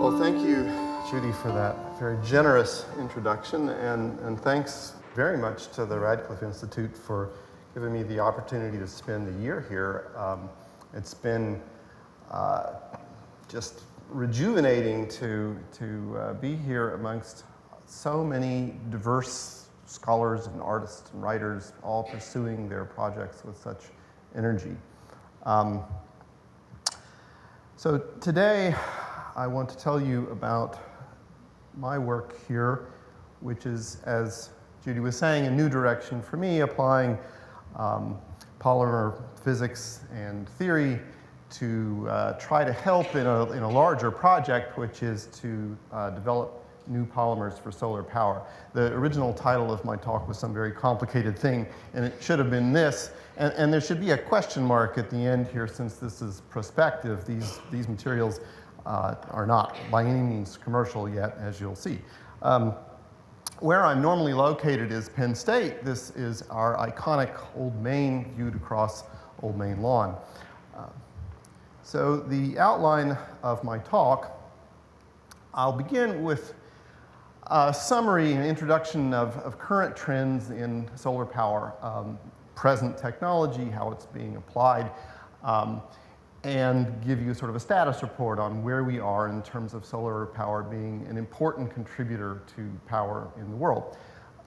Well, thank you, Judy, for that very generous introduction, and thanks very much to the Radcliffe Institute for giving me the opportunity to spend a year here. It's been just rejuvenating to be here amongst so many diverse scholars and artists and writers, all pursuing their projects with such energy. So today, I want to tell you about my work here, which is, as Judy was saying, a new direction for me, applying polymer physics and theory to try to help in a larger project, which is to develop new polymers for solar power. The original title of my talk was some very complicated thing, and it should have been this. And there should be a question mark at the end here, since this is prospective. These materials are not by any means commercial yet, as you'll see. Where I'm normally located is Penn State. This is our iconic Old Main, viewed across Old Main Lawn. So the outline of my talk, I'll begin with a summary and introduction of current trends in solar power, present technology, how it's being applied, and give you sort of a status report on where we are in terms of solar power being an important contributor to power in the world.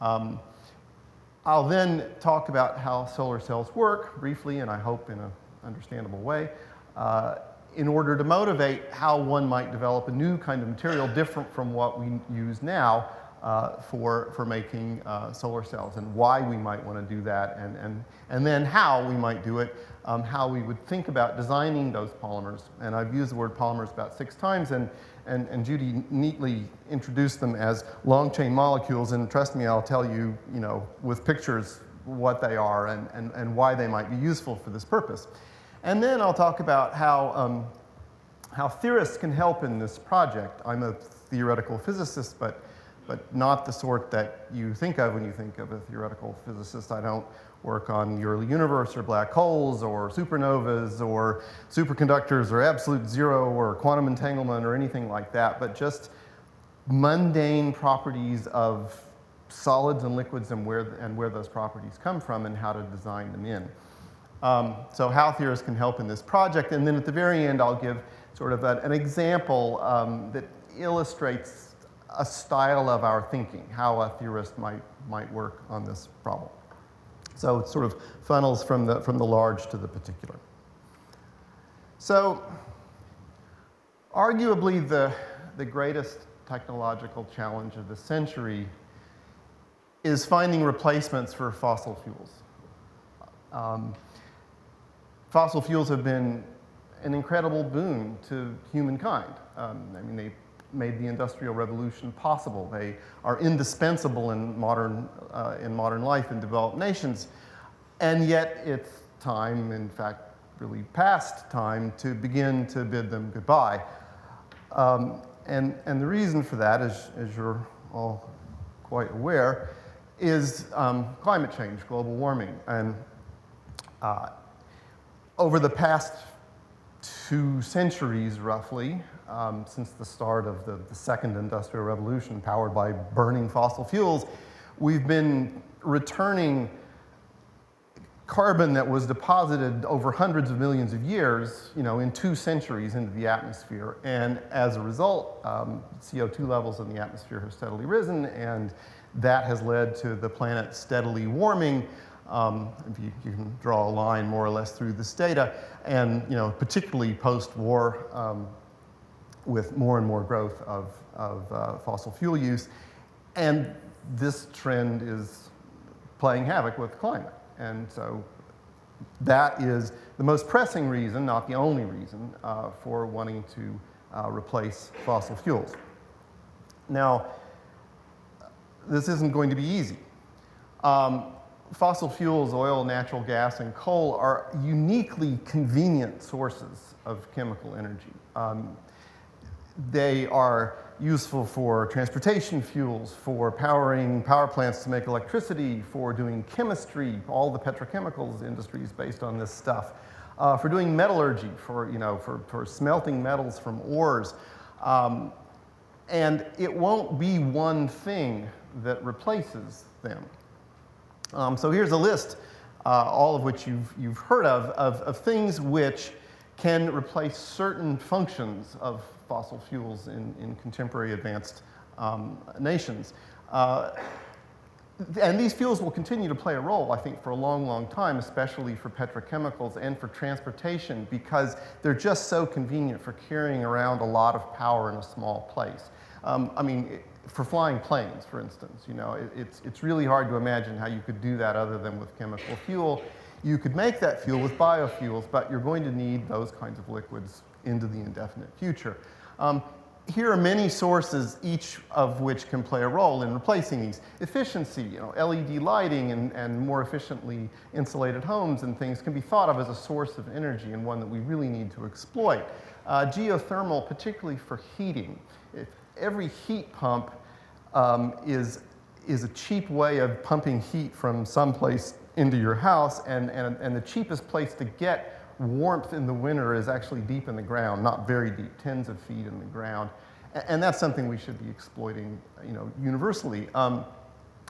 I'll then talk about how solar cells work briefly, and I hope in an understandable way, in order to motivate how one might develop a new kind of material different from what we use now for making solar cells, and why we might want to do that, and then how we might do it, how we would think about designing those polymers. And I've used the word polymers about 6 times, and Judy neatly introduced them as long-chain molecules, and trust me, I'll tell you, with pictures what they are and why they might be useful for this purpose. And then I'll talk about how theorists can help in this project. I'm a theoretical physicist, but not the sort that you think of when you think of a theoretical physicist. I don't work on your universe or black holes or supernovas or superconductors or absolute zero or quantum entanglement or anything like that, but just mundane properties of solids and liquids and where those properties come from and how to design them in. So how theorists can help in this project, and then at the very end I'll give sort of an example that illustrates a style of our thinking, how a theorist might work on this problem. So it sort of funnels from the large to the particular. So arguably the greatest technological challenge of the century is finding replacements for fossil fuels. Fossil fuels have been an incredible boon to humankind. I mean, they made the Industrial Revolution possible. They are indispensable in modern life in developed nations. And yet it's time, in fact, really past time, to begin to bid them goodbye. And the reason for that, as you're all quite aware, is climate change, global warming. And over the past 2 centuries, roughly, since the start of the second industrial revolution powered by burning fossil fuels, we've been returning carbon that was deposited over hundreds of millions of years, in 2 centuries into the atmosphere. And as a result, CO2 levels in the atmosphere have steadily risen, and that has led to the planet steadily warming. If you can draw a line more or less through this data, and particularly post-war, with more and more growth of fossil fuel use, and this trend is playing havoc with the climate. And so that is the most pressing reason, not the only reason, for wanting to replace fossil fuels. Now, this isn't going to be easy. Fossil fuels, oil, natural gas, and coal are uniquely convenient sources of chemical energy. They are useful for transportation fuels, for powering power plants to make electricity, for doing chemistry, all the petrochemicals industries based on this stuff, for doing metallurgy, for smelting metals from ores. And it won't be one thing that replaces them. So here's a list, all of which you've heard of things which can replace certain functions of fossil fuels in contemporary advanced nations. And these fuels will continue to play a role, I think, for a long, long time, especially for petrochemicals and for transportation, because they're just so convenient for carrying around a lot of power in a small place. I mean, for flying planes, for instance, you know, it's really hard to imagine how you could do that other than with chemical fuel. You could make that fuel with biofuels, but you're going to need those kinds of liquids into the indefinite future. Here are many sources, each of which can play a role in replacing these. Efficiency, you know, LED lighting and more efficiently insulated homes and things can be thought of as a source of energy and one that we really need to exploit. Geothermal, particularly for heating. Every heat pump is a cheap way of pumping heat from someplace into your house, and the cheapest place to get warmth in the winter is actually deep in the ground, not very deep, tens of feet in the ground. And that's something we should be exploiting, you know, universally.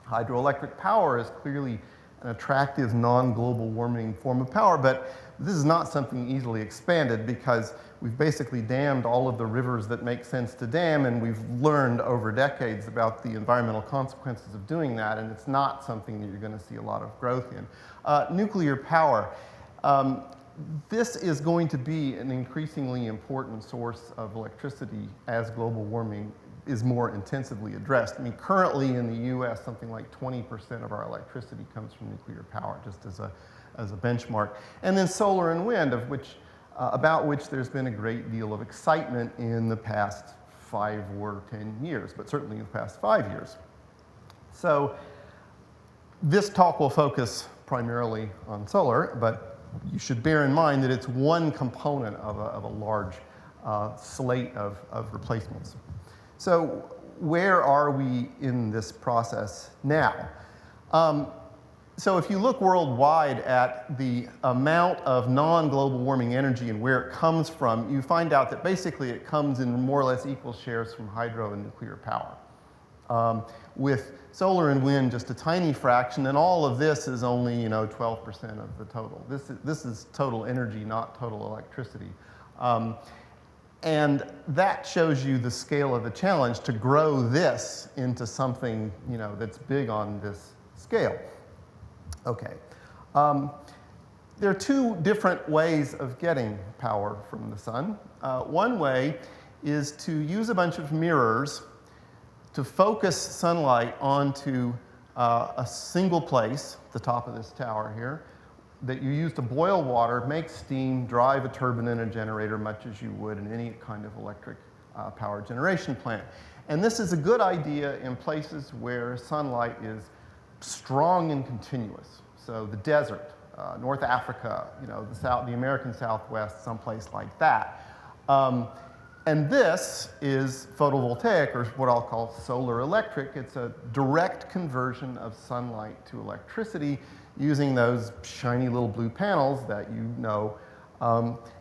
Hydroelectric power is clearly an attractive non-global warming form of power, but this is not something easily expanded because we've basically dammed all of the rivers that make sense to dam, and we've learned over decades about the environmental consequences of doing that, and it's not something that you're going to see a lot of growth in. Nuclear power. This is going to be an increasingly important source of electricity as global warming is more intensively addressed. I mean, currently in the US, something like 20% of our electricity comes from nuclear power, just as a benchmark. And then solar and wind, about which there's been a great deal of excitement in the past 5 or 10 years, but certainly in the past 5 years. So this talk will focus primarily on solar, but you should bear in mind that it's one component of a large slate of replacements. So where are we in this process now? So if you look worldwide at the amount of non-global warming energy and where it comes from, you find out that basically it comes in more or less equal shares from hydro and nuclear power. With solar and wind, just a tiny fraction, and all of this is only, you know, 12% of the total. This is total energy, not total electricity. And that shows you the scale of the challenge to grow this into something, you know, that's big on this scale. Okay. There are two different ways of getting power from the sun. One way is to use a bunch of mirrors to focus sunlight onto a single place, the top of this tower here, that you use to boil water, make steam, drive a turbine and a generator, much as you would in any kind of electric power generation plant. And this is a good idea in places where sunlight is strong and continuous. So the desert, North Africa, you know, the American Southwest, someplace like that. And this is photovoltaic, or what I'll call solar electric. It's a direct conversion of sunlight to electricity using those shiny little blue panels that you know.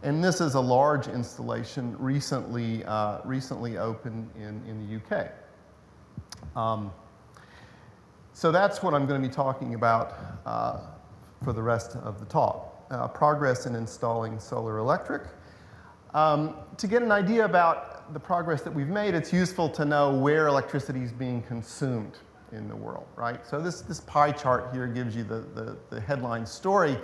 And this is a large installation recently opened in the UK. So that's what I'm going to be talking about for the rest of the talk. Progress in installing solar electric. To get an idea about the progress that we've made, it's useful to know where electricity is being consumed in the world, right? So this pie chart here gives you the headline story.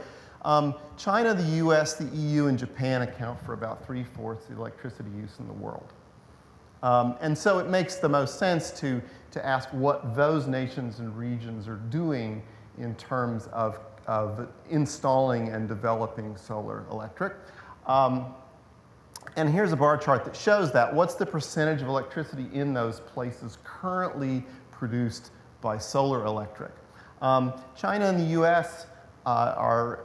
China, the US, the EU, and Japan account for about 3/4 of the electricity use in the world. And so it makes the most sense to ask what those nations and regions are doing in terms of installing and developing solar electric. And here's a bar chart that shows that. What's the percentage of electricity in those places currently produced by solar electric? China and the US are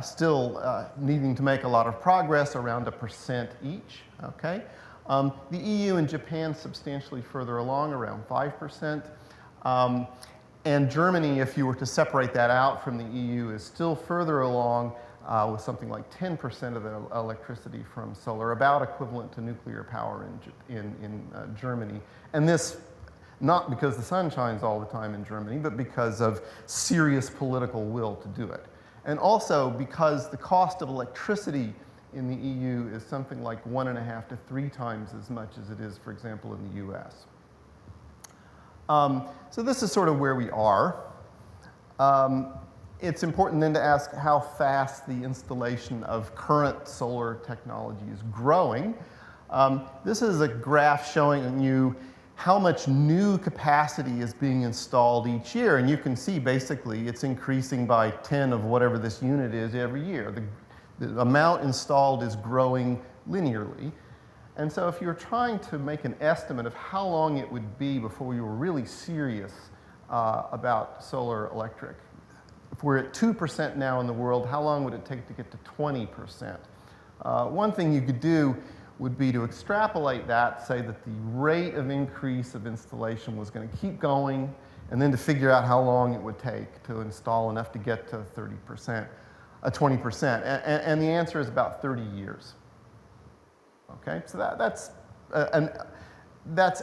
still needing to make a lot of progress, around 1% each, okay? The EU and Japan substantially further along, around 5%. And Germany, if you were to separate that out from the EU, is still further along, with something like 10% of the electricity from solar, about equivalent to nuclear power in Germany. And this, not because the sun shines all the time in Germany, but because of serious political will to do it. And also because the cost of electricity in the EU is something like 1.5 to 3 times as much as it is, for example, in the US. So this is sort of where we are. It's important then to ask how fast the installation of current solar technology is growing. This is a graph showing you how much new capacity is being installed each year. And you can see basically it's increasing by 10 of whatever this unit is every year. The amount installed is growing linearly. And so if you're trying to make an estimate of how long it would be before you were really serious about solar electric, if we're at 2% now in the world, how long would it take to get to 20%? One thing you could do would be to extrapolate that, say that the rate of increase of installation was going to keep going, and then to figure out how long it would take to install enough to get to 30%, 20%. And the answer is about 30 years. Okay, so that's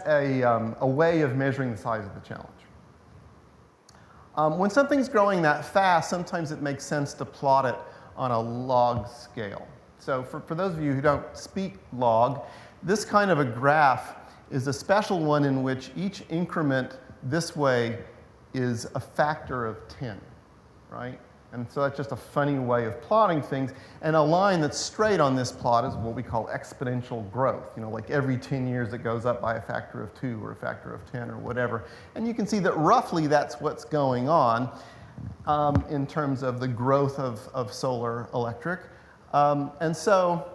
a way of measuring the size of the challenge. When something's growing that fast, sometimes it makes sense to plot it on a log scale. So for those of you who don't speak log, this kind of a graph is a special one in which each increment this way is a factor of 10, right? And so that's just a funny way of plotting things. And a line that's straight on this plot is what we call exponential growth. You know, like every 10 years it goes up by a factor of 2 or a factor of 10 or whatever. And you can see that roughly that's what's going on in terms of the growth of solar electric. And so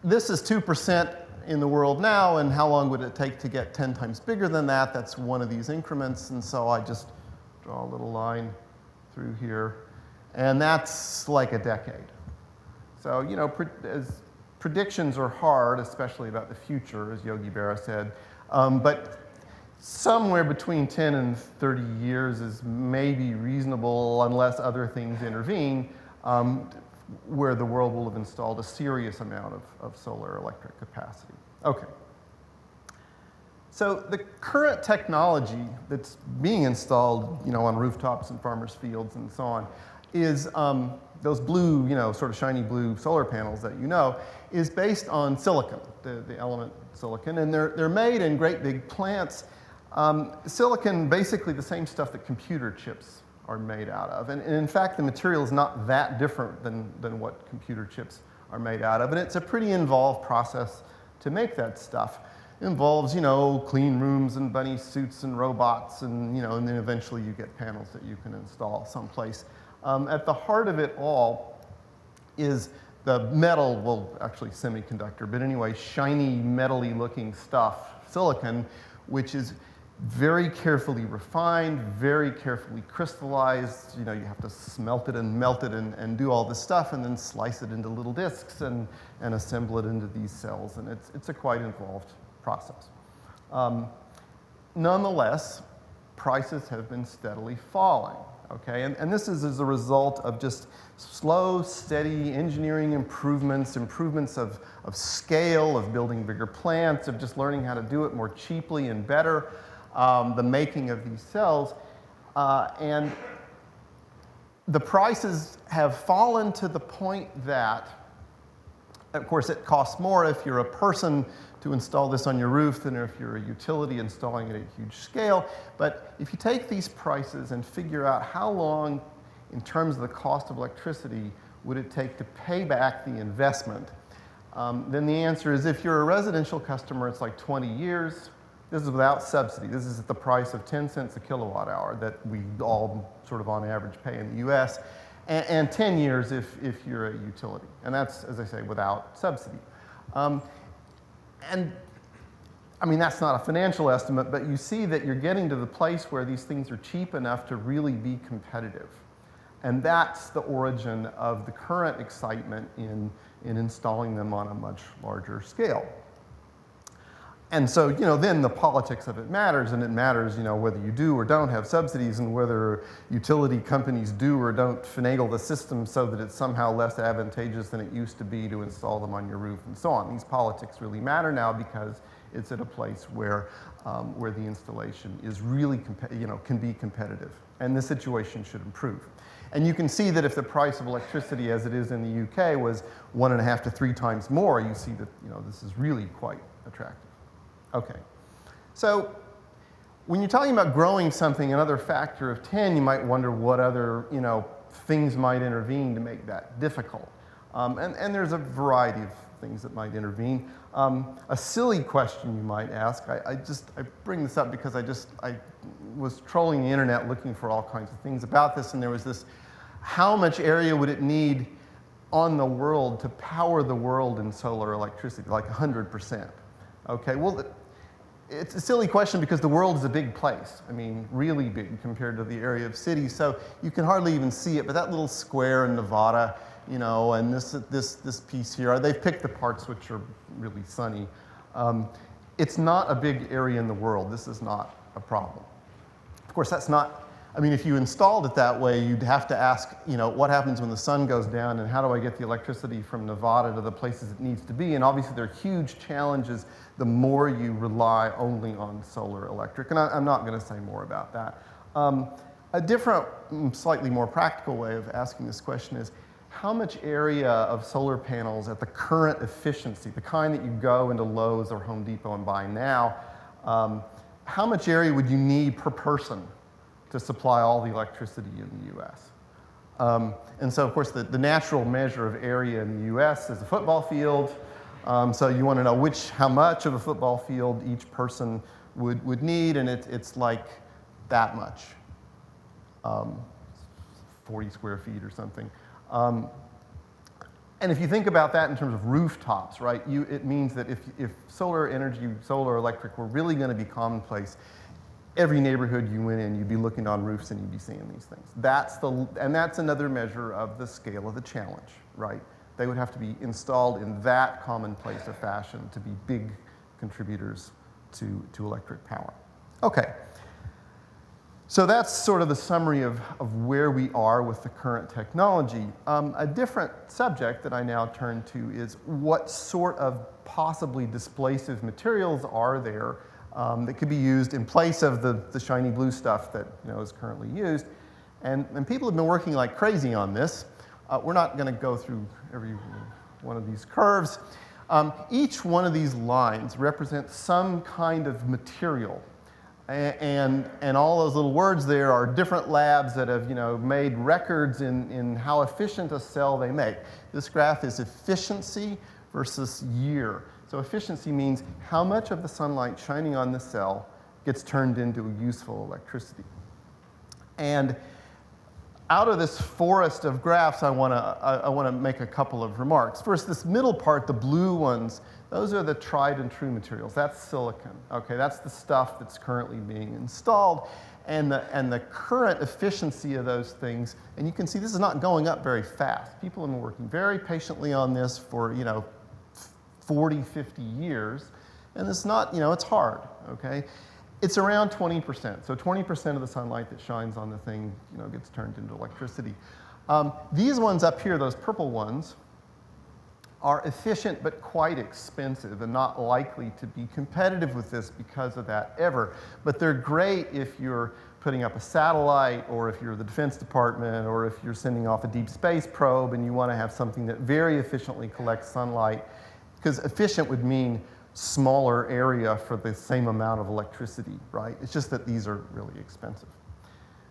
this is 2% in the world now, and how long would it take to get 10 times bigger than that? That's one of these increments, and so I just draw a little line through here, and that's like a decade. So, you know, predictions are hard, especially about the future, as Yogi Berra said, but somewhere between 10 and 30 years is maybe reasonable unless other things intervene, where the world will have installed a serious amount of solar electric capacity. Okay. So the current technology that's being installed, you know, on rooftops and farmers' fields and so on, is those blue, you know, sort of shiny blue solar panels that you know, is based on silicon, the element silicon, and they're made in great big plants. Silicon, basically the same stuff that computer chips are made out of. And in fact, the material is not that different than what computer chips are made out of. And it's a pretty involved process to make that stuff. It involves, you know, clean rooms and bunny suits and robots and, you know, and then eventually you get panels that you can install someplace. At the heart of it all is the metal, well, actually semiconductor, but anyway, shiny, metal-y looking stuff, silicon, which is very carefully refined, very carefully crystallized. You know, you have to smelt it and melt it and do all this stuff and then slice it into little discs and assemble it into these cells. And it's a quite involved process. Nonetheless, prices have been steadily falling. Okay, and this is as a result of just slow, steady engineering improvements of scale, of building bigger plants, of just learning how to do it more cheaply and better. The making of these cells, and the prices have fallen to the point that, of course, it costs more if you're a person to install this on your roof than if you're a utility installing it at a huge scale. But if you take these prices and figure out how long, in terms of the cost of electricity, would it take to pay back the investment, then the answer is if you're a residential customer, it's like 20 years. This is without subsidy. This is at the price of 10 cents a kilowatt hour that we all sort of on average pay in the US, and 10 years if you're a utility. And that's, as I say, without subsidy. And I mean, that's not a financial estimate, but you see that you're getting to the place where these things are cheap enough to really be competitive. And that's the origin of the current excitement in installing them on a much larger scale. And so, then the politics of it matters, and it matters, whether you do or don't have subsidies and whether utility companies do or don't finagle the system so that it's somehow less advantageous than it used to be to install them on your roof and so on. These politics really matter now because it's at a place where the installation is really, can be competitive. And the situation should improve. And you can see that if the price of electricity as it is in the UK was 1.5 to 3 times more, you see that, this is really quite attractive. Okay, so when you're talking about growing something another factor of 10, you might wonder what other things might intervene to make that difficult. And there's a variety of things that might intervene. A silly question you might ask, I bring this up because I was trolling the internet looking for all kinds of things about this, and there was this, how much area would it need on the world to power the world in solar electricity, like 100%? Okay, well, it's a silly question because the world is a big place. I mean, really big compared to the area of cities. So you can hardly even see it, but that little square in Nevada, and this piece here, they've picked the parts which are really sunny. It's not a big area in the world. This is not a problem. Of course, that's not, if you installed it that way, you'd have to ask, what happens when the sun goes down and how do I get the electricity from Nevada to the places it needs to be? And obviously there are huge challenges the more you rely only on solar electric. And I'm not going to say more about that. A different, slightly more practical way of asking this question is, how much area of solar panels at the current efficiency, the kind that you go into Lowe's or Home Depot and buy now, how much area would you need per person to supply all the electricity in the US? And so, of course, the natural measure of area in the US is a football field. So you want to know how much of a football field each person would need, and it's like that much, 40 square feet or something. And if you think about that in terms of rooftops, right, it means that if solar energy, solar electric were really going to be commonplace, every neighborhood you went in, you'd be looking on roofs and you'd be seeing these things. And that's another measure of the scale of the challenge, right? They would have to be installed in that commonplace of fashion to be big contributors to electric power. Okay. So that's sort of the summary of where we are with the current technology. A different subject that I now turn to is what sort of possibly displacive materials are there that could be used in place of the shiny blue stuff that is currently used. And people have been working like crazy on this. We're not going to go through every one of these curves. Each one of these lines represents some kind of material. And all those little words there are different labs that have made records in how efficient a cell they make. This graph is efficiency versus year. So efficiency means how much of the sunlight shining on the cell gets turned into useful electricity. And out of this forest of graphs, I want to make a couple of remarks. First, this middle part, the blue ones, those are the tried and true materials. That's silicon. Okay, that's the stuff that's currently being installed. And the current efficiency of those things, and you can see this is not going up very fast. People have been working very patiently on this for 40, 50 years, and it's not, it's hard, okay? It's around 20%. So 20% of the sunlight that shines on the thing, gets turned into electricity. These ones up here, those purple ones, are efficient but quite expensive and not likely to be competitive with this because of that ever. But they're great if you're putting up a satellite, or if you're the Defense Department, or if you're sending off a deep space probe and you want to have something that very efficiently collects sunlight. Because efficient would mean smaller area for the same amount of electricity, right? It's just that these are really expensive.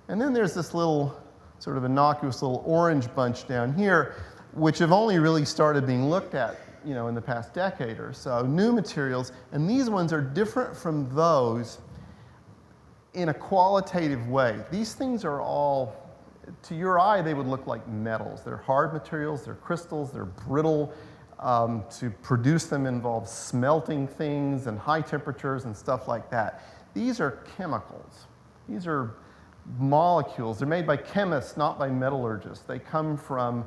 And then there's this little sort of innocuous little orange bunch down here, which have only really started being looked at, in the past decade or so, new materials. And these ones are different from those in a qualitative way. These things are all, to your eye, they would look like metals. They're hard materials, they're crystals, they're brittle. To produce them involves smelting things and high temperatures and stuff like that. These are chemicals. These are molecules. They're made by chemists, not by metallurgists. They come from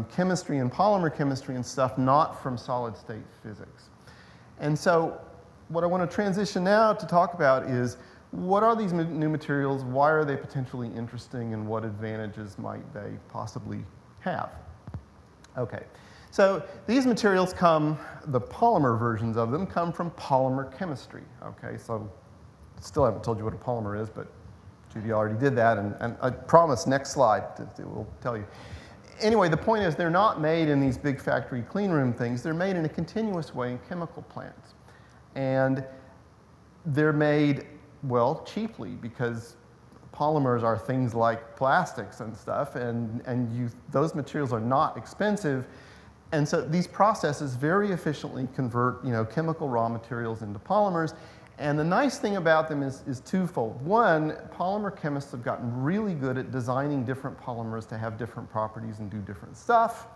chemistry and polymer chemistry and stuff, not from solid state physics. And so what I want to transition now to talk about is what are these new materials, why are they potentially interesting, and what advantages might they possibly have? Okay, so these materials come, the polymer versions of them come from polymer chemistry. Okay, so still haven't told you what a polymer is, but Judy already did that, and I promise next slide it will tell you. Anyway, the point is they're not made in these big factory clean room things. They're made in a continuous way in chemical plants. And they're made, well, cheaply, because polymers are things like plastics and stuff, and those materials are not expensive. And so these processes very efficiently convert, chemical raw materials into polymers. And the nice thing about them is twofold. One, polymer chemists have gotten really good at designing different polymers to have different properties and do different stuff.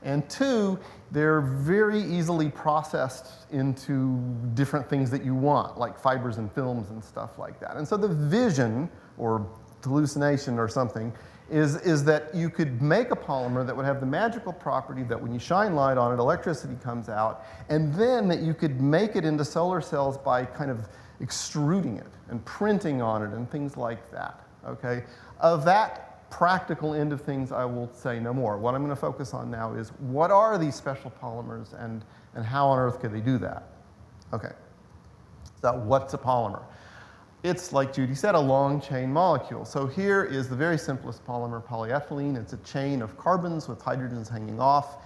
And two, they're very easily processed into different things that you want, like fibers and films and stuff like that. And so the vision, or hallucination or something, is that you could make a polymer that would have the magical property that when you shine light on it, electricity comes out, and then that you could make it into solar cells by kind of extruding it and printing on it and things like that, okay? Of that practical end of things, I will say no more. What I'm going to focus on now is what are these special polymers and how on earth could they do that? Okay, so what's a polymer? It's, like Judy said, a long chain molecule. So here is the very simplest polymer, polyethylene. It's a chain of carbons with hydrogens hanging off.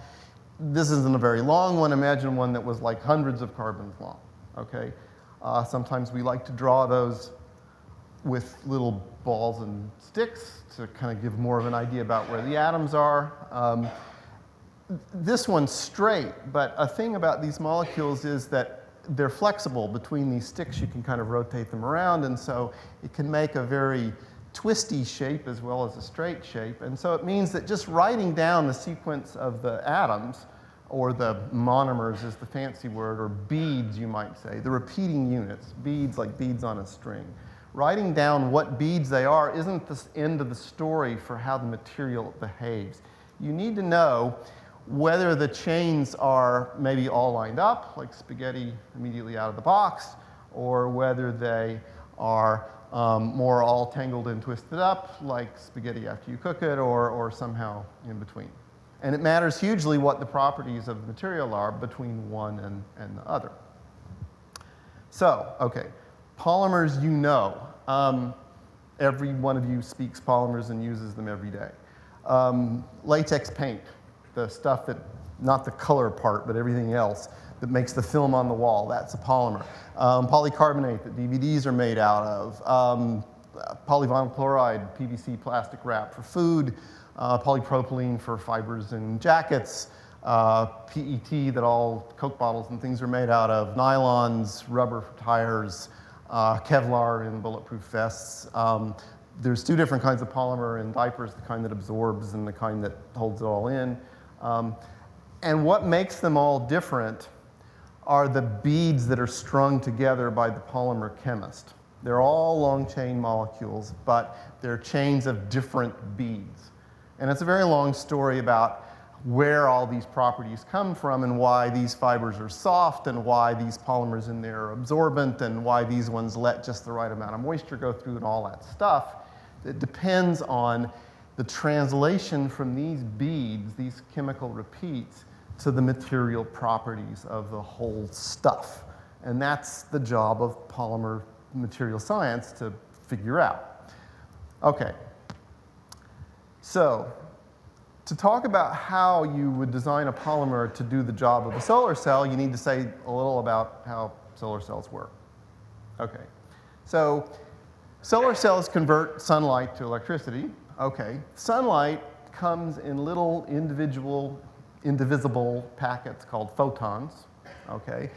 This isn't a very long one. Imagine one that was like hundreds of carbons long, okay? Sometimes we like to draw those with little balls and sticks to kind of give more of an idea about where the atoms are. This one's straight, but a thing about these molecules is that they're flexible. Between these sticks, you can kind of rotate them around, and so it can make a very twisty shape as well as a straight shape. And so it means that just writing down the sequence of the atoms, or the monomers is the fancy word, or beads, you might say, the repeating units, beads like beads on a string. Writing down what beads they are isn't the end of the story for how the material behaves. You need to know whether the chains are maybe all lined up, like spaghetti immediately out of the box, or whether they are more all tangled and twisted up, like spaghetti after you cook it, or somehow in between. And it matters hugely what the properties of the material are between one and the other. So, okay, polymers, every one of you speaks polymers and uses them every day. Latex paint. The stuff that, not the color part, but everything else that makes the film on the wall, that's a polymer. Polycarbonate that DVDs are made out of. Polyvinyl chloride, PVC plastic wrap for food. Polypropylene for fibers and jackets. PET that all Coke bottles and things are made out of. Nylons, rubber for tires. Kevlar in bulletproof vests. There's two different kinds of polymer in diapers, the kind that absorbs and the kind that holds it all in. And what makes them all different are the beads that are strung together by the polymer chemist. They're all long chain molecules, but they're chains of different beads. And it's a very long story about where all these properties come from and why these fibers are soft and why these polymers in there are absorbent and why these ones let just the right amount of moisture go through and all that stuff. It depends on the translation from these beads, these chemical repeats, to the material properties of the whole stuff. And that's the job of polymer material science to figure out. Okay. So, to talk about how you would design a polymer to do the job of a solar cell, you need to say a little about how solar cells work. Okay. So, solar cells convert sunlight to electricity. Okay, sunlight comes in little indivisible packets called photons, okay?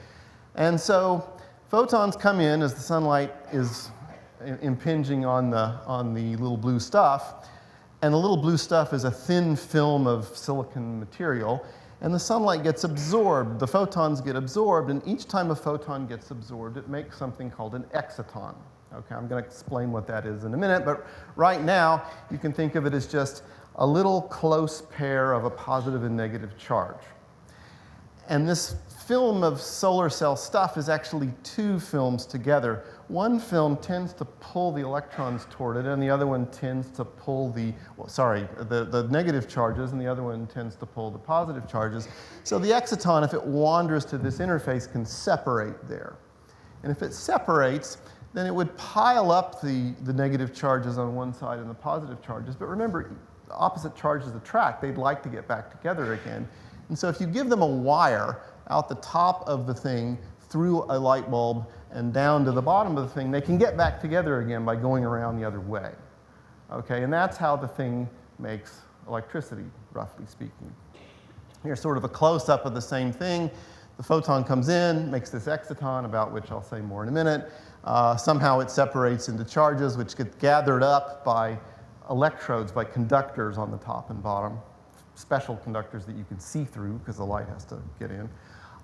And so photons come in as the sunlight is impinging on the little blue stuff, and the little blue stuff is a thin film of silicon material, and the sunlight gets absorbed, the photons get absorbed, and each time a photon gets absorbed, it makes something called an exciton. Okay, I'm going to explain what that is in a minute, but right now you can think of it as just a little close pair of a positive and negative charge. And this film of solar cell stuff is actually two films together. One film tends to pull the electrons toward it, and the other one tends to pull the negative charges, and the other one tends to pull the positive charges. So the exciton, if it wanders to this interface, can separate there. And if it separates, then it would pile up the negative charges on one side and the positive charges. But remember, opposite charges attract. They'd like to get back together again. And so if you give them a wire out the top of the thing through a light bulb and down to the bottom of the thing, they can get back together again by going around the other way. Okay, and that's how the thing makes electricity, roughly speaking. Here's sort of a close-up of the same thing. The photon comes in, makes this exciton, about which I'll say more in a minute. Somehow it separates into charges, which get gathered up by electrodes, by conductors on the top and bottom, special conductors that you can see through because the light has to get in.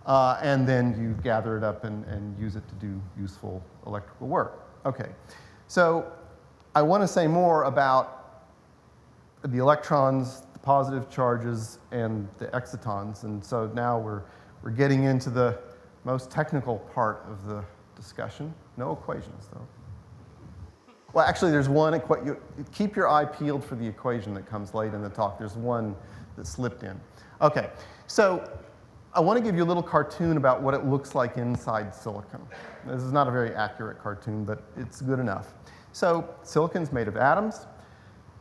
And then you gather it up and use it to do useful electrical work. Okay, so I want to say more about the electrons, the positive charges, and the excitons. And so now we're getting into the most technical part of the discussion. No equations, though. Well, actually, there's one. Keep your eye peeled for the equation that comes late in the talk. There's one that slipped in. Okay, so I want to give you a little cartoon about what it looks like inside silicon. This is not a very accurate cartoon, but it's good enough. So silicon's made of atoms.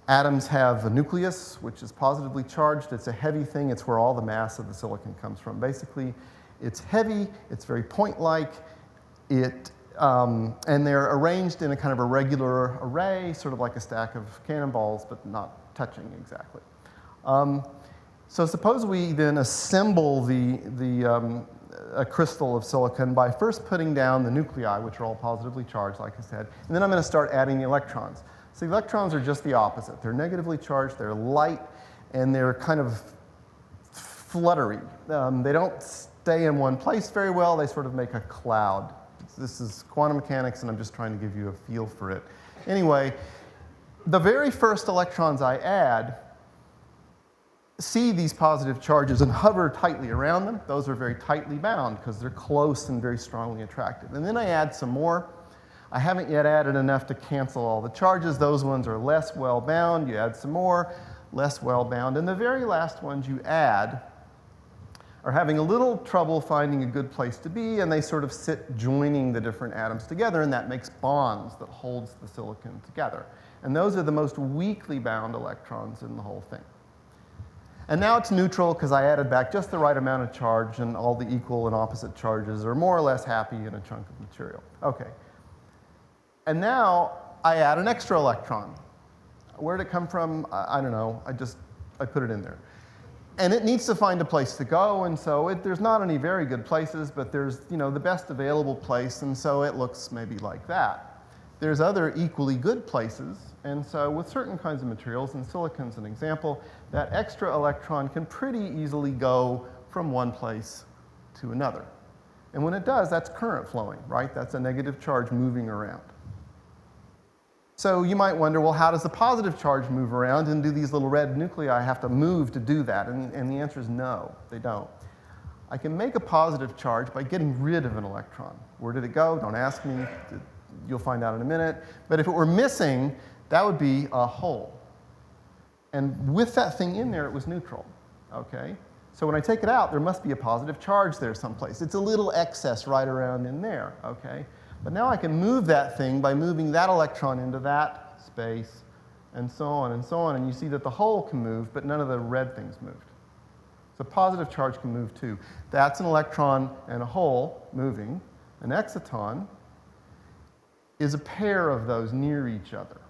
Atoms have a nucleus, which is positively charged. It's a heavy thing. It's where all the mass of the silicon comes from. Basically, it's heavy. It's very point-like. And they're arranged in a kind of a regular array, sort of like a stack of cannonballs, but not touching exactly. So suppose we then assemble a crystal of silicon by first putting down the nuclei, which are all positively charged, like I said, and then I'm going to start adding the electrons. So the electrons are just the opposite. They're negatively charged, they're light, and they're kind of fluttery. They don't stay in one place very well. They sort of make a cloud. This is quantum mechanics, and I'm just trying to give you a feel for it. Anyway, the very first electrons I add see these positive charges and hover tightly around them. Those are very tightly bound because they're close and very strongly attracted. And then I add some more. I haven't yet added enough to cancel all the charges. Those ones are less well bound. You add some more, less well bound. And the very last ones you add are having a little trouble finding a good place to be, and they sort of sit joining the different atoms together, and that makes bonds that holds the silicon together. And those are the most weakly bound electrons in the whole thing. And now it's neutral because I added back just the right amount of charge, and all the equal and opposite charges are more or less happy in a chunk of material. Okay. And now I add an extra electron. Where did it come from? I don't know. I put it in there. And it needs to find a place to go, and so there's not any very good places, but there's the best available place, and so it looks maybe like that. There's other equally good places, and so with certain kinds of materials, and silicon's an example, that extra electron can pretty easily go from one place to another. And when it does, that's current flowing, right? That's a negative charge moving around. So you might wonder, well, how does the positive charge move around, and do these little red nuclei have to move to do that? And the answer is no, they don't. I can make a positive charge by getting rid of an electron. Where did it go? Don't ask me. You'll find out in a minute. But if it were missing, that would be a hole. And with that thing in there, it was neutral. Okay? So when I take it out, there must be a positive charge there someplace. It's a little excess right around in there. Okay? But now I can move that thing by moving that electron into that space, and so on and so on. And you see that the hole can move, but none of the red things moved. So positive charge can move too. That's an electron and a hole moving. An exciton is a pair of those near each other.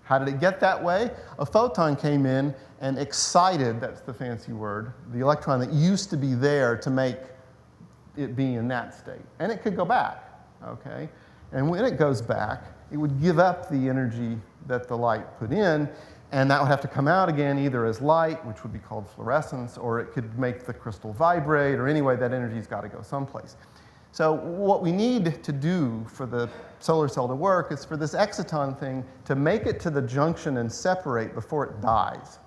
How did it get that way? A photon came in and excited, that's the fancy word, the electron that used to be there to make it be in that state. And it could go back. Okay? And when it goes back, it would give up the energy that the light put in, and that would have to come out again either as light, which would be called fluorescence, or it could make the crystal vibrate, or anyway, that energy's got to go someplace. So what we need to do for the solar cell to work is for this exciton thing to make it to the junction and separate before it dies.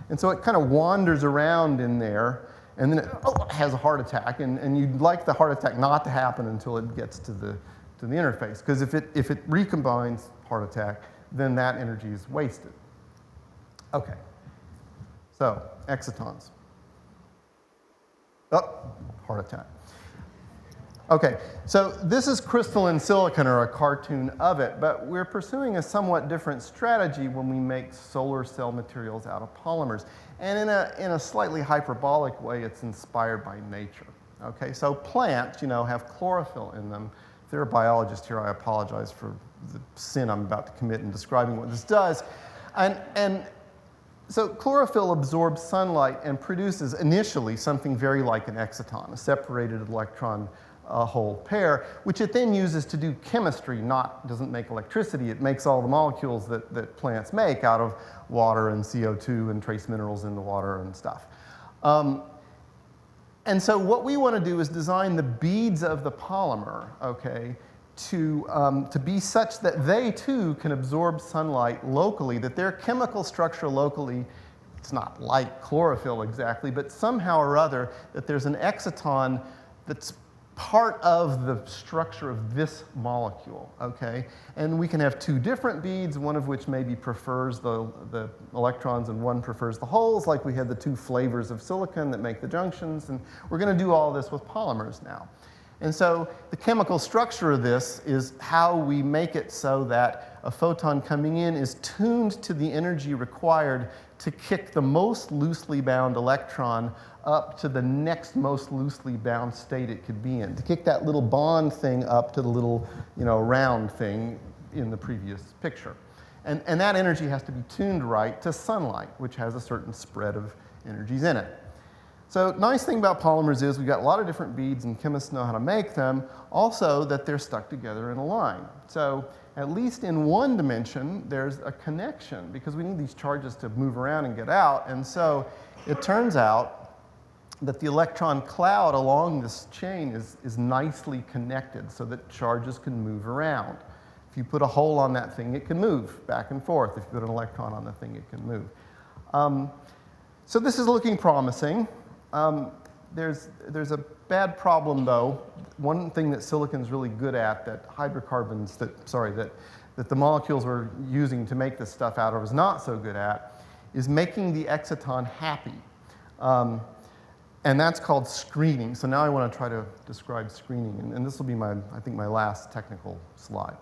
And so it kind of wanders around in there, and then it has a heart attack, and you'd like the heart attack not to happen until it gets to the interface, because if it recombines, heart attack, then that energy is wasted. Okay, so excitons. Oh, heart attack. Okay, so this is crystalline silicon, or a cartoon of it, but we're pursuing a somewhat different strategy when we make solar cell materials out of polymers. And in a slightly hyperbolic way, it's inspired by nature. Okay, so plants, have chlorophyll in them. If there are biologists here, I apologize for the sin I'm about to commit in describing what this does. And so chlorophyll absorbs sunlight and produces initially something very like an exciton, a separated electron hole pair, which it then uses to do chemistry, doesn't make electricity. It makes all the molecules that plants make out of water and CO2 and trace minerals in the water and stuff. And so what we want to do is design the beads of the polymer, okay, to be such that they too can absorb sunlight locally, that their chemical structure locally, it's not like chlorophyll exactly, but somehow or other that there's an exciton that's part of the structure of this molecule, okay? And we can have two different beads, one of which maybe prefers the electrons and one prefers the holes, like we had the two flavors of silicon that make the junctions, and we're going to do all this with polymers now. And so the chemical structure of this is how we make it so that a photon coming in is tuned to the energy required to kick the most loosely bound electron up to the next most loosely bound state it could be in, to kick that little bond thing up to the little, round thing in the previous picture. And that energy has to be tuned right to sunlight, which has a certain spread of energies in it. So nice thing about polymers is we've got a lot of different beads, and chemists know how to make them. Also, that they're stuck together in a line. So at least in one dimension, there's a connection, because we need these charges to move around and get out. And so it turns out that the electron cloud along this chain is nicely connected so that charges can move around. If you put a hole on that thing, it can move back and forth. If you put an electron on the thing, it can move. So this is looking promising. There's a bad problem, though. One thing that silicon's really good at, that hydrocarbons, that the molecules we're using to make this stuff out of is not so good at, is making the exciton happy. And that's called screening. So now I want to try to describe screening, and this will be I think my last technical slide.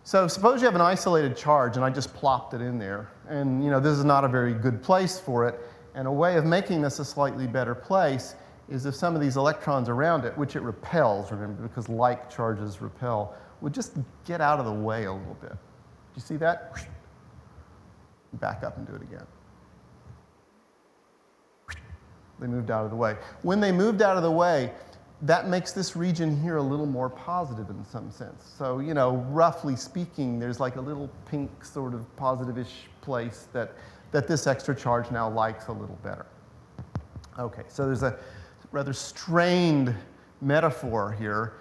So suppose you have an isolated charge, and I just plopped it in there. And this is not a very good place for it. And a way of making this a slightly better place is if some of these electrons around it, which it repels, remember, because like charges repel, would just get out of the way a little bit. Do you see that? Back up and do it again. They moved out of the way. When they moved out of the way, that makes this region here a little more positive in some sense. So, roughly speaking, there's like a little pink sort of positive-ish place that this extra charge now likes a little better. Okay, so there's a rather strained metaphor here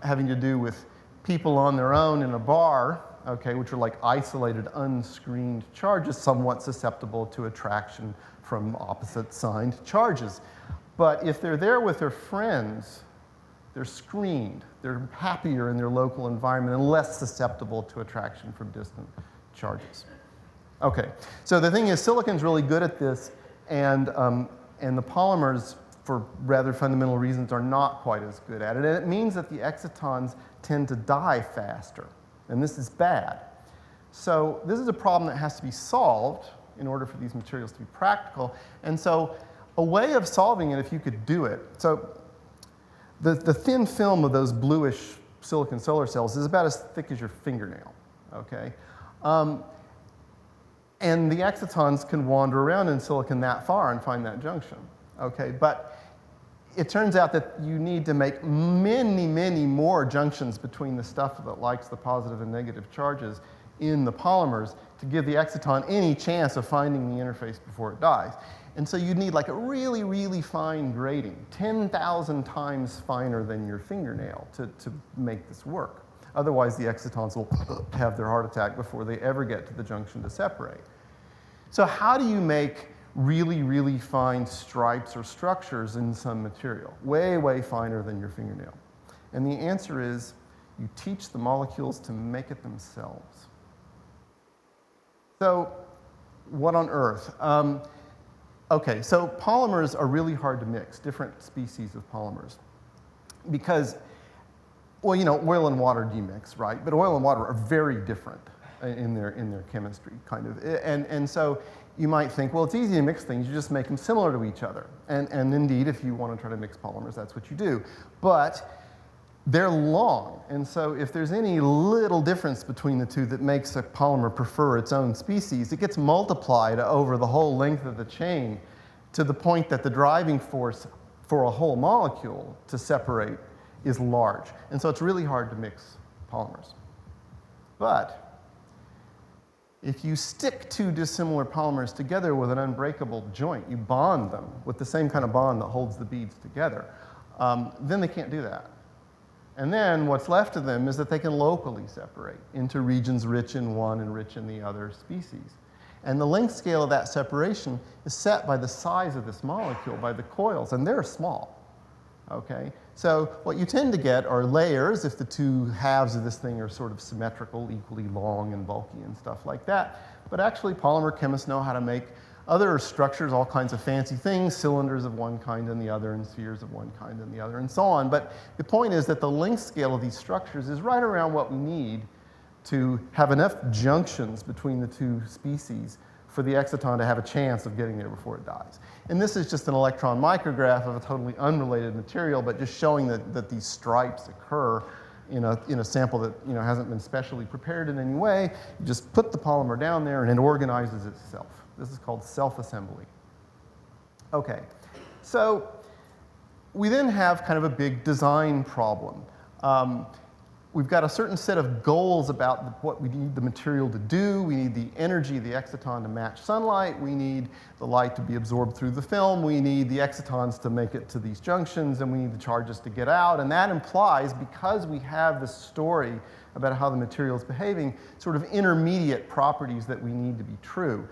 having to do with people on their own in a bar, okay, which are like isolated, unscreened charges, somewhat susceptible to attraction from opposite-signed charges. But if they're there with their friends, they're screened. They're happier in their local environment and less susceptible to attraction from distant charges. Okay, so the thing is, silicon's really good at this, and the polymers, for rather fundamental reasons, are not quite as good at it. And it means that the excitons tend to die faster, and this is bad. So this is a problem that has to be solved in order for these materials to be practical. And so a way of solving it, if you could do it, so the thin film of those bluish silicon solar cells is about as thick as your fingernail, okay? And the excitons can wander around in silicon that far and find that junction, okay? But it turns out that you need to make many, many more junctions between the stuff that likes the positive and negative charges in the polymers to give the exciton any chance of finding the interface before it dies. And so you need like a really, really fine grating, 10,000 times finer than your fingernail to make this work. Otherwise, the excitons will have their heart attack before they ever get to the junction to separate. So how do you make really, really fine stripes or structures in some material, way, way finer than your fingernail? And the answer is you teach the molecules to make it themselves. So what on earth? Okay, so polymers are really hard to mix, different species of polymers, because, well, you know, oil and water demix, right? But oil and water are very different in their chemistry, kind of. And so you might think, well, it's easy to mix things. You just make them similar to each other. And indeed, if you want to try to mix polymers, that's what you do. But they're long. And so if there's any little difference between the two that makes a polymer prefer its own species, it gets multiplied over the whole length of the chain to the point that the driving force for a whole molecule to separate is large. And so it's really hard to mix polymers. But if you stick two dissimilar polymers together with an unbreakable joint, you bond them with the same kind of bond that holds the beads together, then they can't do that. And then what's left of them is that they can locally separate into regions rich in one and rich in the other species. And the length scale of that separation is set by the size of this molecule, by the coils, and they're small. Okay? So what you tend to get are layers if the two halves of this thing are sort of symmetrical, equally long and bulky and stuff like that. But actually, polymer chemists know how to make other structures, all kinds of fancy things, cylinders of one kind and the other, and spheres of one kind and the other, and so on. But the point is that the length scale of these structures is right around what we need to have enough junctions between the two species for the exciton to have a chance of getting there before it dies. And this is just an electron micrograph of a totally unrelated material, but just showing that these stripes occur in a sample that hasn't been specially prepared in any way. You just put the polymer down there and it organizes itself. This is called self-assembly. Okay, so we then have kind of a big design problem. We've got a certain set of goals about what we need the material to do. We need the energy of the exciton to match sunlight. We need the light to be absorbed through the film. We need the excitons to make it to these junctions, and we need the charges to get out. And that implies, because we have this story about how the material is behaving, sort of intermediate properties that we need to be true,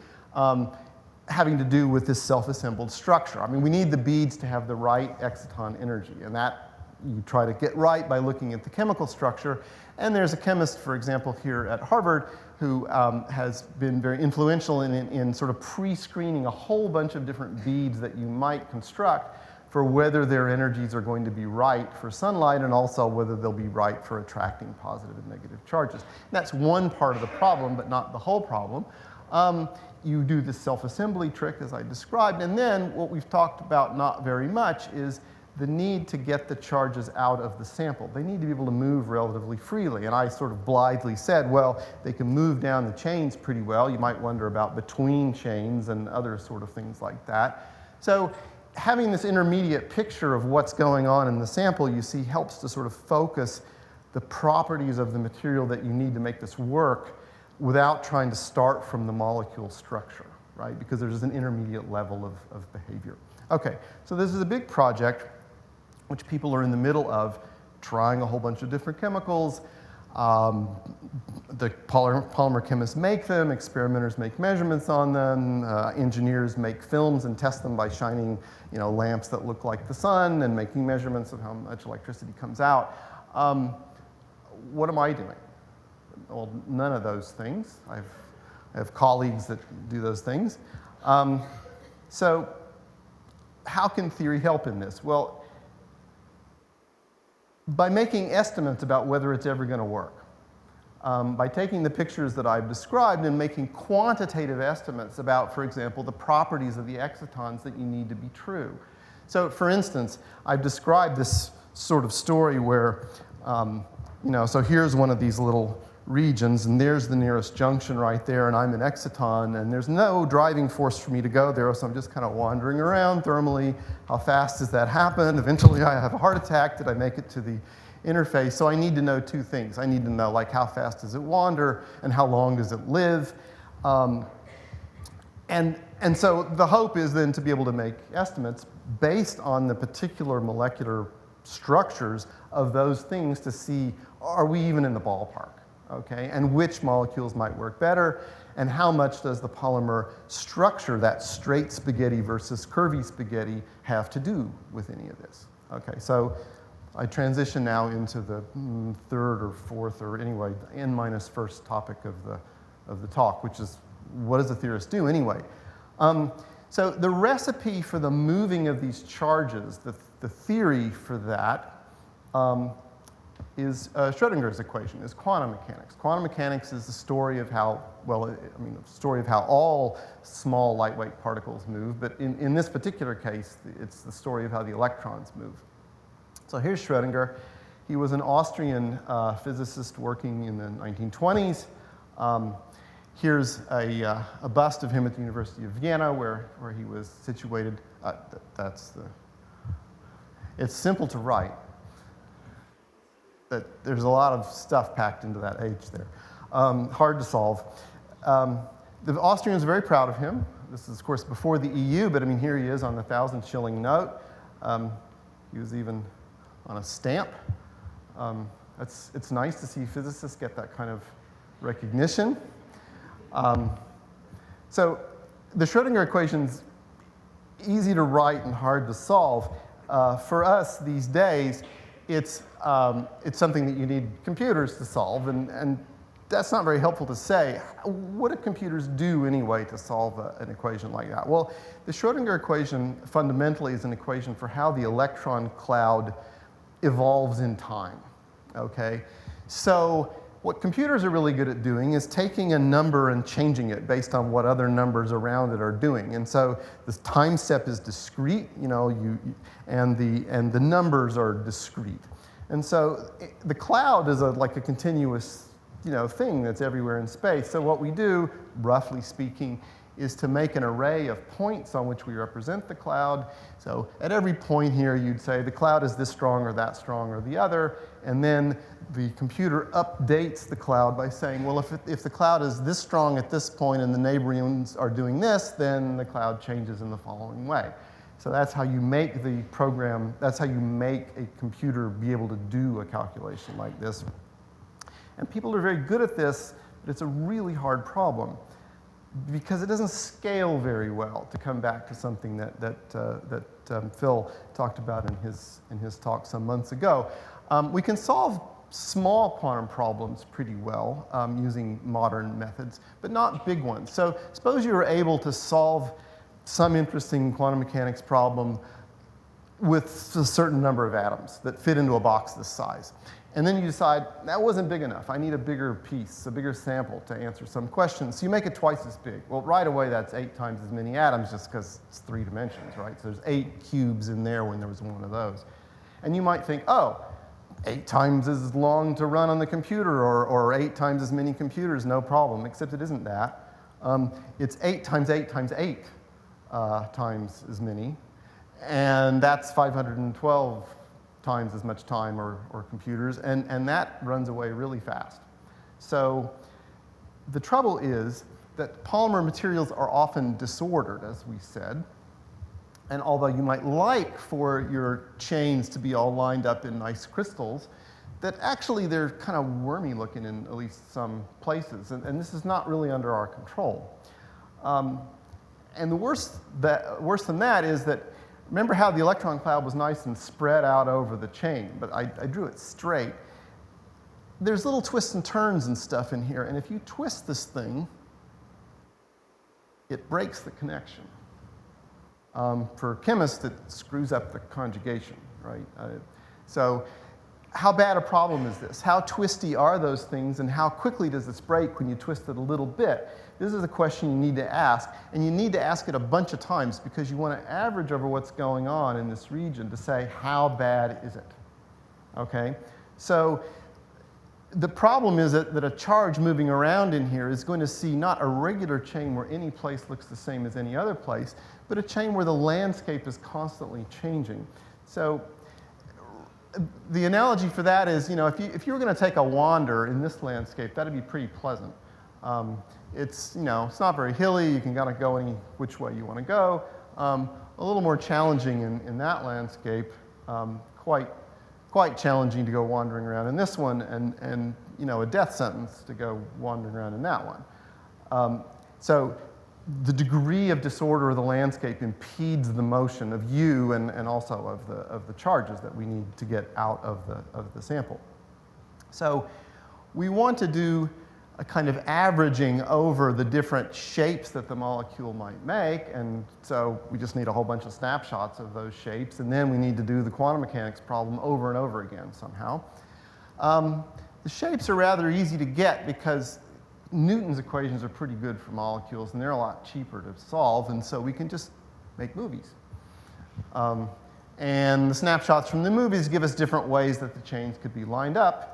having to do with this self-assembled structure. I mean, we need the beads to have the right exciton energy, and that you try to get right by looking at the chemical structure. And there's a chemist, for example, here at Harvard who has been very influential in sort of pre-screening a whole bunch of different beads that you might construct for whether their energies are going to be right for sunlight and also whether they'll be right for attracting positive and negative charges. And that's one part of the problem, but not the whole problem. You do this self-assembly trick, as I described, and then what we've talked about not very much is the need to get the charges out of the sample. They need to be able to move relatively freely. And I sort of blithely said, well, they can move down the chains pretty well. You might wonder about between chains and other sort of things like that. So having this intermediate picture of what's going on in the sample, you see, helps to sort of focus the properties of the material that you need to make this work without trying to start from the molecule structure, right? Because there's an intermediate level of behavior. Okay, so this is a big project which people are in the middle of, trying a whole bunch of different chemicals. The polymer chemists make them, experimenters make measurements on them, engineers make films and test them by shining lamps that look like the sun and making measurements of how much electricity comes out. What am I doing? Well, none of those things. I have colleagues that do those things. So how can theory help in this? Well, by making estimates about whether it's ever going to work. By taking the pictures that I've described and making quantitative estimates about, for example, the properties of the excitons that you need to be true. So, for instance, I've described this sort of story where, so here's one of these little regions, and there's the nearest junction right there, and I'm an exciton, and there's no driving force for me to go there, so I'm just kind of wandering around thermally. How fast does that happen? Eventually I have a heart attack. Did I make it to the interface? So I need to know two things. I need to know, like, how fast does it wander, and how long does it live? And so the hope is then to be able to make estimates based on the particular molecular structures of those things to see, are we even in the ballpark? Okay, and which molecules might work better. and how much does the polymer structure, that straight spaghetti versus curvy spaghetti, have to do with any of this? Okay, so I transition now into the third or fourth, or anyway, n-first topic of the talk, which is, what does a theorist do anyway? So the recipe for the moving of these charges, the theory for that, is Schrödinger's equation, is quantum mechanics. Quantum mechanics is the story of how, well, I mean, the story of how all small lightweight particles move, but in this particular case, it's the story of how the electrons move. So here's Schrödinger. He was an Austrian physicist working in the 1920s. Here's a bust of him at the University of Vienna, where he was situated. It's simple to write, but there's a lot of stuff packed into that H there. Hard to solve. The Austrians are very proud of him. This is, of course, before the EU, but I mean, here he is on the 1,000-shilling note. He was even on a stamp. It's nice to see physicists get that kind of recognition. So the Schrödinger equation's easy to write and hard to solve. For us these days, it's something that you need computers to solve, and that's not very helpful to say. What do computers do anyway to solve an equation like that? Well, the Schrödinger equation fundamentally is an equation for how the electron cloud evolves in time, okay? So what computers are really good at doing is taking a number and changing it based on what other numbers around it are doing. And so this time step is discrete, you know, and the numbers are discrete. And so the cloud is like a continuous, you know, thing that's everywhere in space. So what we do, roughly speaking, is to make an array of points on which we represent the cloud. So at every point here, you'd say the cloud is this strong or that strong or the other, and then the computer updates the cloud by saying, well, if the cloud is this strong at this point and the neighboring ones are doing this, then the cloud changes in the following way. So that's how you make the program, that's how you make a computer be able to do a calculation like this. And people are very good at this, but it's a really hard problem, because it doesn't scale very well, to come back to something that Phil talked about in his talk some months ago. We can solve small quantum problems pretty well using modern methods, but not big ones. So suppose you were able to solve some interesting quantum mechanics problem with a certain number of atoms that fit into a box this size. And then you decide, that wasn't big enough. I need a bigger piece, a bigger sample to answer some questions. So you make it twice as big. Well, right away, that's 8 times as many atoms, just because it's 3 dimensions, right? So there's 8 cubes in there when there was one of those. And you might think, oh, 8 times as long to run on the computer, or 8 times as many computers, no problem, except it isn't that. It's 8 times 8 times 8 times as many, and that's 512 times as much time or computers, and that runs away really fast. So the trouble is that polymer materials are often disordered, as we said, and although you might like for your chains to be all lined up in nice crystals, that actually they're kind of wormy looking in at least some places, and this is not really under our control. And the worse than that is that, remember how the electron cloud was nice and spread out over the chain, but I drew it straight. There's little twists and turns and stuff in here, and if you twist this thing, it breaks the connection. For chemists, it screws up the conjugation, right? So how bad a problem is this? How twisty are those things, and how quickly does this break when you twist it a little bit? This is a question you need to ask, and you need to ask it a bunch of times, because you want to average over what's going on in this region to say, how bad is it? Okay? So the problem is that a charge moving around in here is going to see not a regular chain where any place looks the same as any other place, but a chain where the landscape is constantly changing. So the analogy for that is, you know, if you were going to take a wander in this landscape, that'd be pretty pleasant. It's, you know, it's not very hilly. You can kind of go any which way you want to go. A little more challenging in that landscape. Quite challenging to go wandering around in this one, and you know, a death sentence to go wandering around in that one. So the degree of disorder of the landscape impedes the motion of you and also of the charges that we need to get out of the sample. So we want to do a kind of averaging over the different shapes that the molecule might make, and so we just need a whole bunch of snapshots of those shapes, and then we need to do the quantum mechanics problem over and over again somehow. The shapes are rather easy to get because Newton's equations are pretty good for molecules, and they're a lot cheaper to solve, and so we can just make movies. And the snapshots from the movies give us different ways that the chains could be lined up.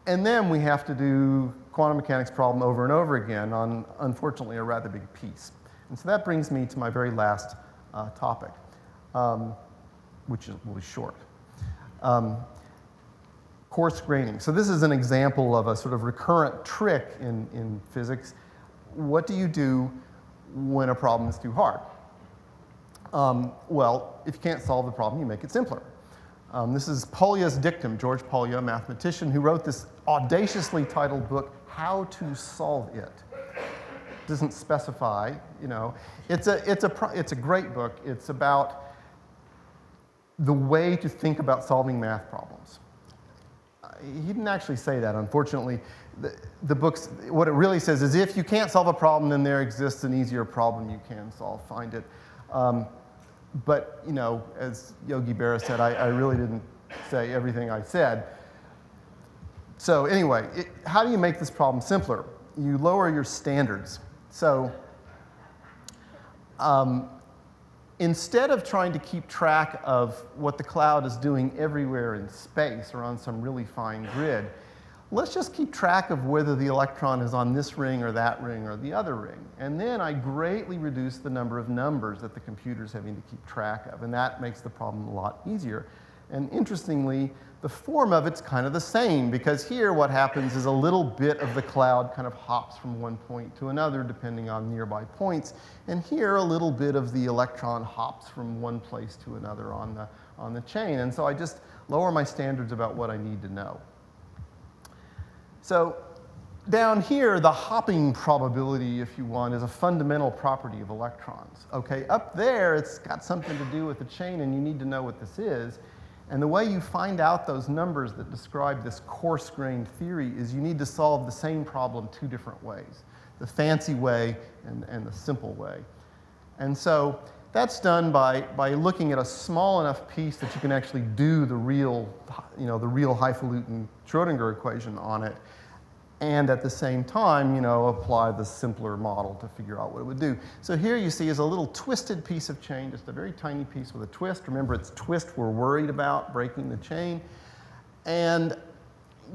And then we have to do quantum mechanics problem over and over again on, unfortunately, a rather big piece. And so that brings me to my very last topic, which is really short. Coarse-graining. So this is an example of a sort of recurrent trick in physics. What do you do when a problem is too hard? Well, if you can't solve the problem, you make it simpler. This is Polya's dictum, George Polya, a mathematician, who wrote this audaciously titled book, How to Solve It. Doesn't specify, you know. It's a great book. It's about the way to think about solving math problems. He didn't actually say that, unfortunately. The book's, what it really says is if you can't solve a problem, then there exists an easier problem you can solve. Find it. But, you know, as Yogi Berra said, I really didn't say everything I said. So anyway, how do you make this problem simpler? You lower your standards. So instead of trying to keep track of what the cloud is doing everywhere in space or on some really fine grid, let's just keep track of whether the electron is on this ring or that ring or the other ring. And then I greatly reduce the number of numbers that the computer's having to keep track of, and that makes the problem a lot easier. And interestingly, the form of it's kind of the same, because here what happens is a little bit of the cloud kind of hops from one point to another depending on nearby points, and here a little bit of the electron hops from one place to another on the chain. And so I just lower my standards about what I need to know. So down here, the hopping probability, if you want, is a fundamental property of electrons. Okay, up there, it's got something to do with the chain, and you need to know what this is. And the way you find out those numbers that describe this coarse-grained theory is you need to solve the same problem two different ways, the fancy way and the simple way. And so that's done by looking at a small enough piece that you can actually do the real, the real highfalutin Schrodinger equation on it, and at the same time, apply the simpler model to figure out what it would do. So here you see is a little twisted piece of chain, just a very tiny piece with a twist. Remember, it's twist we're worried about, breaking the chain. And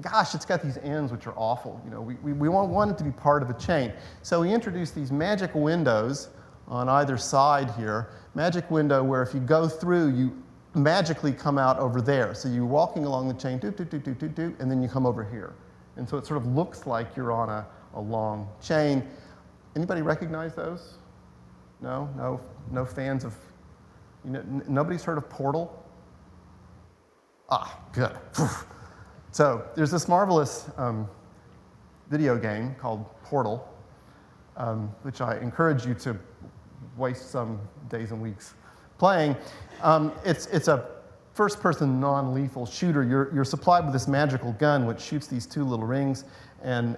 gosh, it's got these ends which are awful. We want it to be part of a chain. So we introduce these magic windows on either side here. Magic window where if you go through, you magically come out over there. So you're walking along the chain, and then you come over here. And so it sort of looks like you're on a long chain. Anybody recognize those? No fans of, nobody's heard of Portal? Ah, good. So there's this marvelous video game called Portal, which I encourage you to waste some days and weeks playing. It's a first-person non-lethal shooter. You're supplied with this magical gun which shoots these two little rings and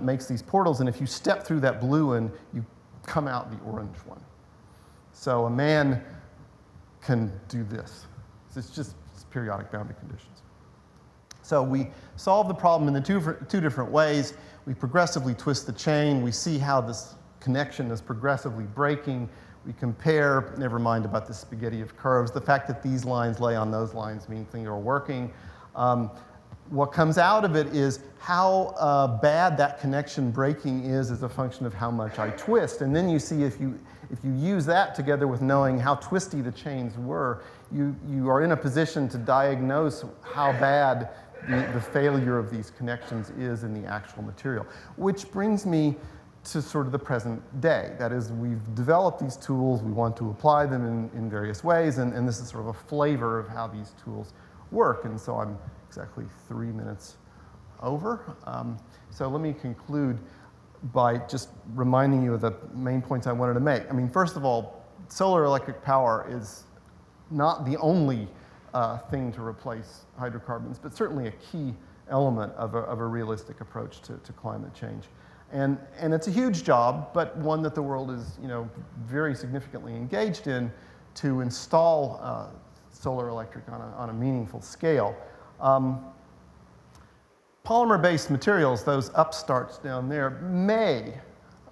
makes these portals, and if you step through that blue one, you come out the orange one. So a man can do this. It's periodic boundary conditions. So we solve the problem in the two different ways. We progressively twist the chain. We see how this connection is progressively breaking. We compare, never mind about the spaghetti of curves. The fact that these lines lay on those lines means things are working. What comes out of it is how bad that connection breaking is as a function of how much I twist. And then you see if you use that together with knowing how twisty the chains were, you are in a position to diagnose how bad the failure of these connections is in the actual material. Which brings me to sort of the present day. That is, we've developed these tools, we want to apply them in various ways, and this is sort of a flavor of how these tools work. And so I'm exactly 3 minutes over. So let me conclude by just reminding you of the main points I wanted to make. I mean, first of all, solar electric power is not the only thing to replace hydrocarbons, but certainly a key element of a realistic approach to climate change. And it's a huge job, but one that the world is, very significantly engaged in to install solar electric on a meaningful scale. Polymer-based materials, those upstarts down there, may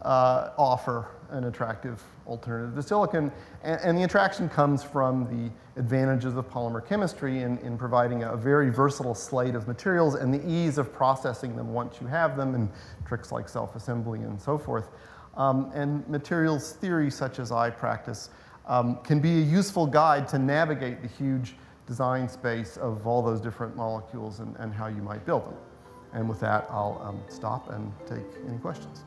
offer an attractive alternative to silicon, and the attraction comes from the advantages of polymer chemistry in providing a very versatile slate of materials and the ease of processing them once you have them, and tricks like self-assembly and so forth. And materials theory, such as I practice, can be a useful guide to navigate the huge design space of all those different molecules and how you might build them. And with that, I'll stop and take any questions.